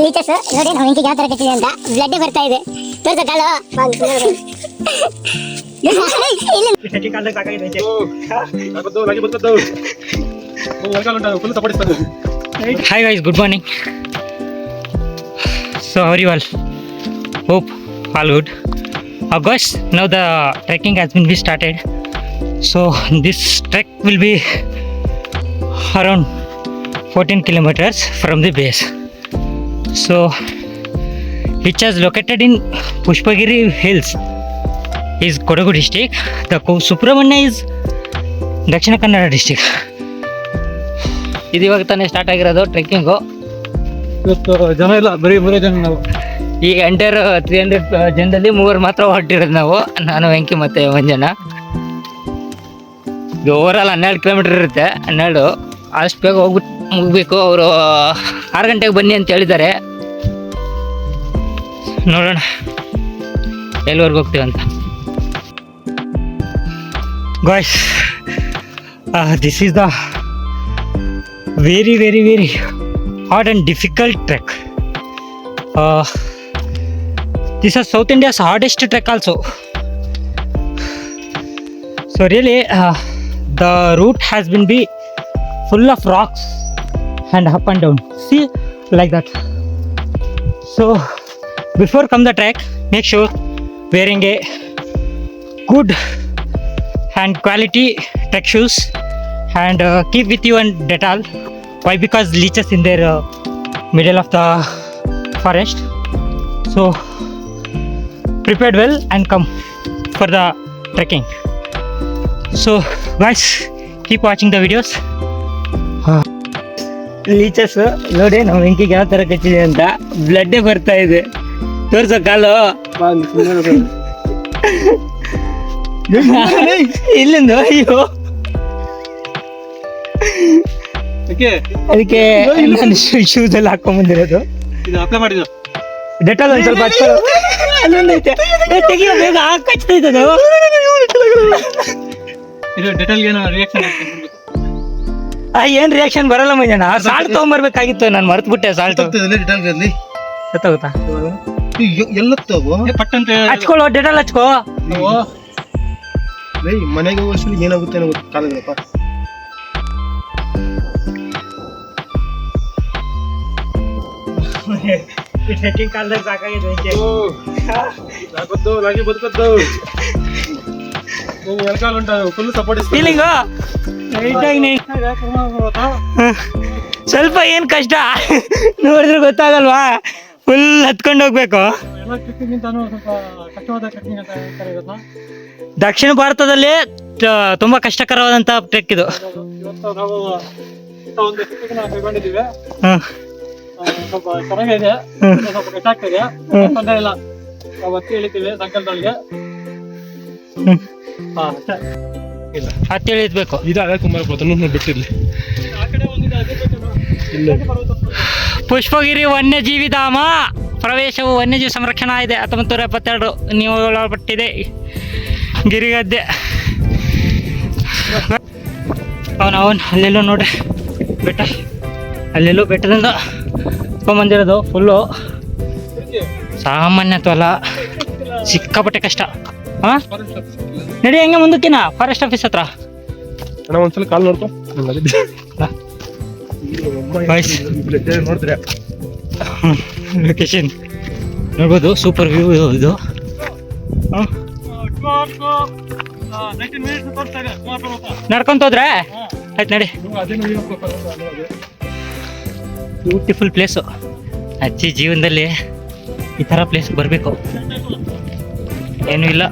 ಲೀಚರ್ಸ್ ನೋಡಿ ನಾವು ಹಿಂಗೆ ಯಾವ ತರ ಕಟ್ಟಿದೆ ಅಂತ ಬ್ಲಡ್ ಬರ್ತಾ ಇದೆ ತೋರ್ಸ ಕಾಲು Hi guys, good morning. So how are you all? Hope all good. Guys, now the trekking has been started. So this trek will be around 14 kilometers from the base. So which is located in Pushpagiri Hills is Kodagu district. The Subramanya is Dakshina Kannada district. ಇದು ಇವಾಗ ತಾನೇ start ಆಗಿರೋದು trekking. ಇವತ್ತು ಜನ ಇಲ್ಲ, ಬರೀ 3 ಜನ ನಾವು. ಈ ಎಂಟರ್ 300 ಜನದಲ್ಲಿ 3 ಮಾತ್ರ ಹೊರಟಿರೋದು ನಾವು, ನಾನು ವೆಂಕಿ ಮತ್ತೆ ಮಂಜಣ್ಣ. ಇದು ಓವರಾಲ್ 12 ಕಿಲೋಮೀಟರ್ ಇರುತ್ತೆ. 12 ಅಷ್ಟು ಬೇಗ ಮುಗಬೇಕು. ಅವರು 6 ಗಂಟೆಗೆ ಬನ್ನಿ ಅಂತ ಹೇಳಿದ್ದಾರೆ. ನೋಡೋಣ ಎಲ್ಲಿವರೆಗೂ ಹೋಗ್ತೀವಿ ಅಂತ. Guys, this is the very hard and difficult trek. This is South India's hardest trek also. So really the route has been full of rocks and up and down, see, like that. So before come the trek, make sure wearing a good and quality trek shoes and keep with you and Dettol. Why? Because leeches in their middle of the forest. So prepared well and come for the trekking. So guys, keep watching the videos. Leeches ನೋಡಿ ನಾವು ವೆಂಕಿಗೆ ಯಾವ ಥರ ಕಚ್ಚಿದೆ ಅಂತ. ಬ್ಲಡ್ಡೇ ಬರ್ತಾ ಇದೆ, ತೋರ್ಸೋ ಕಾಲು ಇಲ್ಲಿಂದ. ಅಯ್ಯೋ, ಅದಕ್ಕೆ ಶೂಸ್ ಎಲ್ಲ ಹಾಕೊಂಡ್ ಬಂದಿರೋದು. ಅಪ್ಲೈ ಮಾಡಿದ್ರು ಡೆಟಾಲ್ ಒಂದ್ ಸ್ವಲ್ಪ ಹಚ್ಕೊಳ್ಳೋ. ಅಲ್ಲೊಂದೈತೆ, ತೆಗಿಯೋ ಬೇಗ, ಕಚ್ತೈತೆ ಅದು. ಇದು ಡೆಟಾಲ್ಗೆ ಏನೋ ರಿಯಾಕ್ಷನ್ ಏನ್ ರಿಯಾಕ್ಷನ್ ಬರಲ್ಲ ಮಂಜಣ್ಣ. ಸಾಲ್ಟ್ ತಗೊಂಡ್ಬರ್ಬೇಕಾಗಿತ್ತು, ನಾನು ಮರ್ತ್ಬಿಟ್ಟೆ. ಸಾಲ್ಟ್ ಸತ್ತೋಗುತ್ತಾ? ಪಟ್ಟಂತ ಹಚ್ಕೊಳ್ಳೋ, ಡೆಟಾಲ್ ಹಚ್ಕೋ. ಮನೆಗೆ ಹೋಗಿ ಏನಾಗುತ್ತೆ ಕಾಲದಪ್ಪ. ಟ್ರೆಕ್ಕಿಂಗ್ ಕಾಲದಲ್ಲಿ ಸಾಕಾಗಿದೆ. ಬದುಕದ್ದು ಎಲ್ಕಾಲ್ ಉಂಟು, ಫುಲ್ ಸಪೋರ್ಟ್ ಫೀಲಿಂಗು ಸ್ವಲ್ಪ ಏನ್ ಕಷ್ಟ ನೋಡಿದ್ರೆ ಗೊತ್ತಾಗಲ್ವಾ. ಫುಲ್ ಹತ್ಕೊಂಡು ಹೋಗ್ಬೇಕು. ದಕ್ಷಿಣ ಭಾರತದಲ್ಲಿ ತುಂಬಾ ಕಷ್ಟಕರವಾದಂತ ಟ್ರೆಕ್ ಇದು. ಸ್ವಲ್ಪ ಚೆನ್ನಾಗಿದೆ, ಸ್ವಲ್ಪ ಕಟ್ಟಾಗ್ತದೆ, ತೊಂದರೆ ಇಲ್ಲ. ಒತ್ತಿ ಇಳಿತೀವಿ ಸಂಕಲ್ಪದೊಳಗೆ. ಹತ್ತಿ ಇಳಿದ್ಬೇಕು. ಇದಾಗ ಕುಮಾರಪುರ ಬಿಟ್ಟಿರ್ಲಿ. ಪುಷ್ಪಗಿರಿ ವನ್ಯಜೀವಿ ಧಾಮ ಪ್ರವೇಶವು ವನ್ಯಜೀವಿ ಸಂರಕ್ಷಣಾ ಇದೆ 1972 ನೀವು ಒಳಪಟ್ಟಿದೆ. ಗಿರಿಗದ್ದೆ ಅವನು ಅಲ್ಲೆಲ್ಲೋ ನೋಡ್ರಿ ಬೆಟ್ಟ, ಅಲ್ಲೆಲ್ಲೋ ಬೆಟ್ಟದಿಂದ ಬಂದಿರೋದು. ಫುಲ್ಲು ಸಾಮಾನ್ಯತ್ವಲ್ಲ, ಸಿಕ್ಕಾಪಟ್ಟೆ ಕಷ್ಟ. ಹಾಂ ನಡಿ, ಹೆಂಗೆ ಮುಂದಕ್ಕಿನ ಫಾರೆಸ್ಟ್ ಆಫೀಸ್ ಹತ್ರ. ಒಂದ್ಸಲ ಕಾಲ್ ನೋಡ್ಕೊ ನೋಡಿದ್ರೆ ಲೊಕೇಶನ್ ನೋಡ್ಬೋದು. ಸೂಪರ್ ವ್ಯೂ ಇದು. ನಡ್ಕೊಂತ ಹೋದ್ರೆ ಆಯ್ತು, ನಡಿ. Beautiful place. ಅಜ್ಜಿ ಜೀವನದಲ್ಲಿ ಈ ಥರ ಪ್ಲೇಸ್ ಬರಬೇಕು. ಏನೂ ಇಲ್ಲ.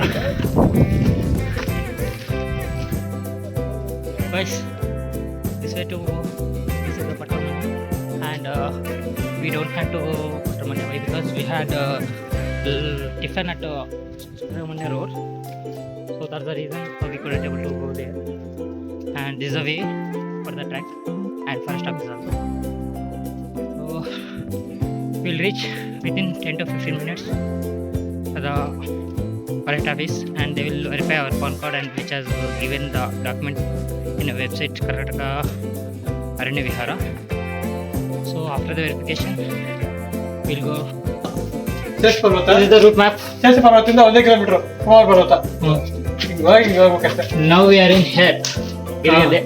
Guys, this way to visit the Pattamani, and we don't have to go Pattamani because we had tiffin at Subramanya Road, so that's the reason we couldn't able to go there. And this is the way for the track and first stop is also. So we'll reach within 10 to 15 minutes for the forest office, and they will verify our PAN card and which has given the document in a website Karnataka Aranya Vihara. So after the verification will go Shesha Parvata. This is the route map. ಶೇಷ ಪರ್ವತದಿಂದ 1 kilometre Kumara Parvata. ಹಿಂಗಾಗಿ ಹೋಗ್ಬೇಕಷ್ಟೇ. Now we are in here Girigadde.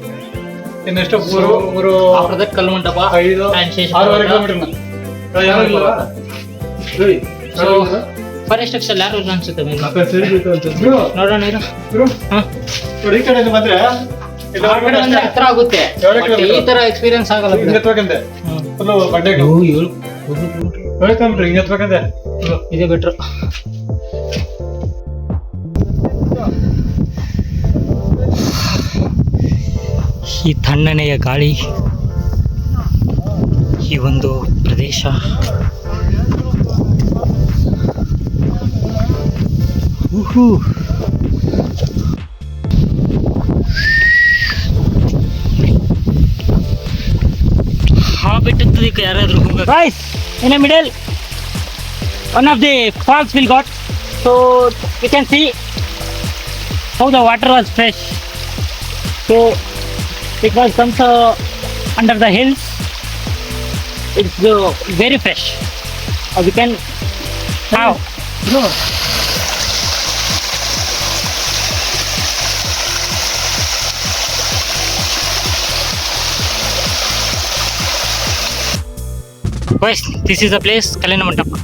ಇನ್ನೆಷ್ಟು 3 after that ಕಲ್ಮಂಟಪ 5 and ಶೇಷ 6.5 kilometre. So forest axle ಯಾರು ಇಲ್ಲ ಅನ್ಸುತ್ತೆ ಮೇಲೆ. ಬ್ರೋ ನೋಡೋಣ ಇರು. ಹಾಂ ಈ ಕಡೆಯಿಂದ ಬಂದ್ರೆ ಇಲ್ಲಿ ಆ ಕಡೆ ಬಂದ್ರೆ ಹತ್ರ ಆಗುತ್ತೆ. ಏಳು But kilometer. ಈ ತರ ಎಕ್ಸ್ಪೀರಿಯನ್ಸ್ ಆಗಲ್ಲ. ಹಿಂಗೆ ಎತ್ಬೇಕಂತೆ ಫುಲ್ಲು ಬಂಡೆಗಳು. 7 ಕಿಲೋಮೀಟರ್ ಹಿಂಗೆ ಎತ್ಬೇಕಂತೆ. ಇದೇ ಬೆಟ್ರು. ಈ ತಣ್ಣನೆಯ ಗಾಳಿ, ಈ ಒಂದು ಪ್ರದೇಶ, ಆ ಬೆಟ್ಟಕ್ಕೆ ಯಾರಾದ್ರೂ ಹೋಗ guys in the middle one of the falls we got, so you can see how the water was fresh. So it was comes under the hills. It's very fresh. We can now guys, this is the place Kalina Mandapa.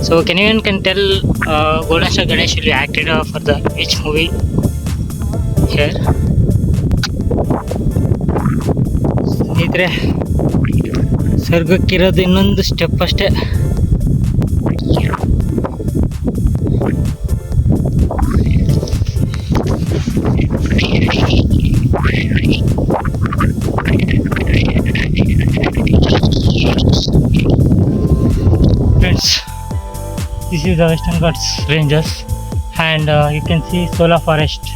So can you tell Golden Star Ganesh will be acted for the which movie here? ಸ್ನೇಹಿತರೆ, ಸ್ವರ್ಗಕ್ಕಿರೋದು ಇನ್ನೊಂದು step ಅಷ್ಟೇ. Friends, this is the Western Ghats ranges, and you can see Shola forests.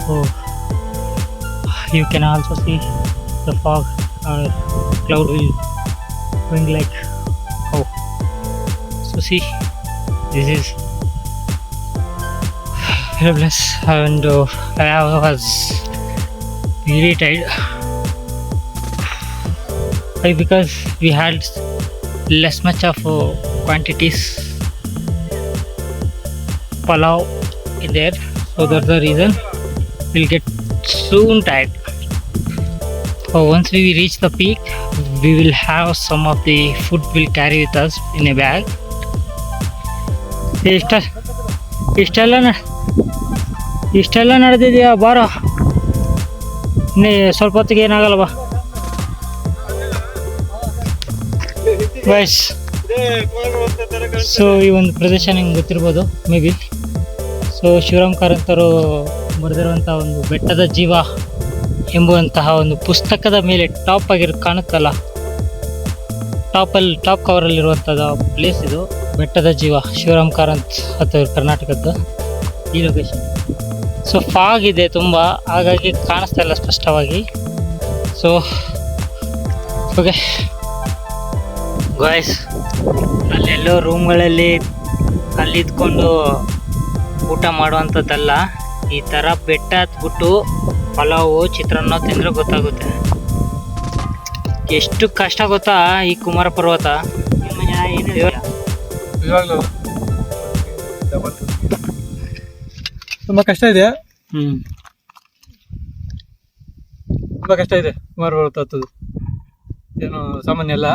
So you can also see the fog or cloud will going like how. So see, this is fabulous, and I was really tired. Why? Because we had less much of quantities palav in there, so that's the reason we'll get soon tired. So once we reach the peak, we will have some of the food we'll carry with us in a bag. ಇಷ್ಟೆಲ್ಲ ನಡೆದಿದೆಯಾ? ಬಾರೋ, ಇನ್ನೇ ಸ್ವಲ್ಪ ಹೊತ್ತಿಗೆ ಏನಾಗಲ್ಲ ಬಾ. Guys, so ಈ ಒಂದು ಪ್ರದೇಶ ನಿಮ್ಗೆ ಗೊತ್ತಿರ್ಬೋದು ಮೇ ಬಿ. ಸೊ ಶಿವರಾಮ್ ಕಾರಂತರು ಬರೆದಿರುವಂತಹ ಒಂದು ಬೆಟ್ಟದ ಜೀವ ಎಂಬುವಂತಹ ಒಂದು ಪುಸ್ತಕದ ಮೇಲೆ ಟಾಪ್ ಕಾಣುತ್ತಲ್ಲ, ಟಾಪ್ ಕವರಲ್ಲಿರುವಂಥದ್ದು ಪ್ಲೇಸ್ ಇದು, ಬೆಟ್ಟದ ಜೀವ, ಶಿವರಾಮ್ ಕಾರಂತ್ ಅಥವಾ ಕರ್ನಾಟಕದ್ದು ಈ ಲೊಕೇಶನ್. ಸೊ ಫಾಗ್ ಇದೆ ತುಂಬ, ಹಾಗಾಗಿ ಕಾಣಿಸ್ತಾ ಇಲ್ಲ ಸ್ಪಷ್ಟವಾಗಿ. ಸೊ ಓಕೆ ಗಾಯ್ಸ್, ಅಲ್ಲೆಲ್ಲೋ ರೂಮ್ಗಳಲ್ಲಿ ಅಲ್ಲಿದ್ಕೊಂಡು ಊಟ ಮಾಡುವಂಥದ್ದಲ್ಲ, ಈ ಥರ ಬೆಟ್ಟ ಹತ್ಬಿಟ್ಟು ಪಲಾವು ಚಿತ್ರಾನ್ನ ತಿಂದರೆ ಗೊತ್ತಾಗುತ್ತೆ ಎಷ್ಟು ಕಷ್ಟ ಗೊತ್ತಾ ಈ ಕುಮಾರ ಪರ್ವತ. ತುಂಬಾ ಕಷ್ಟ ಇದೆ. ಹ್ಞೂ, ತುಂಬಾ ಕಷ್ಟ ಇದೆ ಕುಮಾರ ಪರ್ವತ ಹತ್ತೋದು, ಏನು ಸಾಮಾನ್ಯ ಅಲ್ಲ.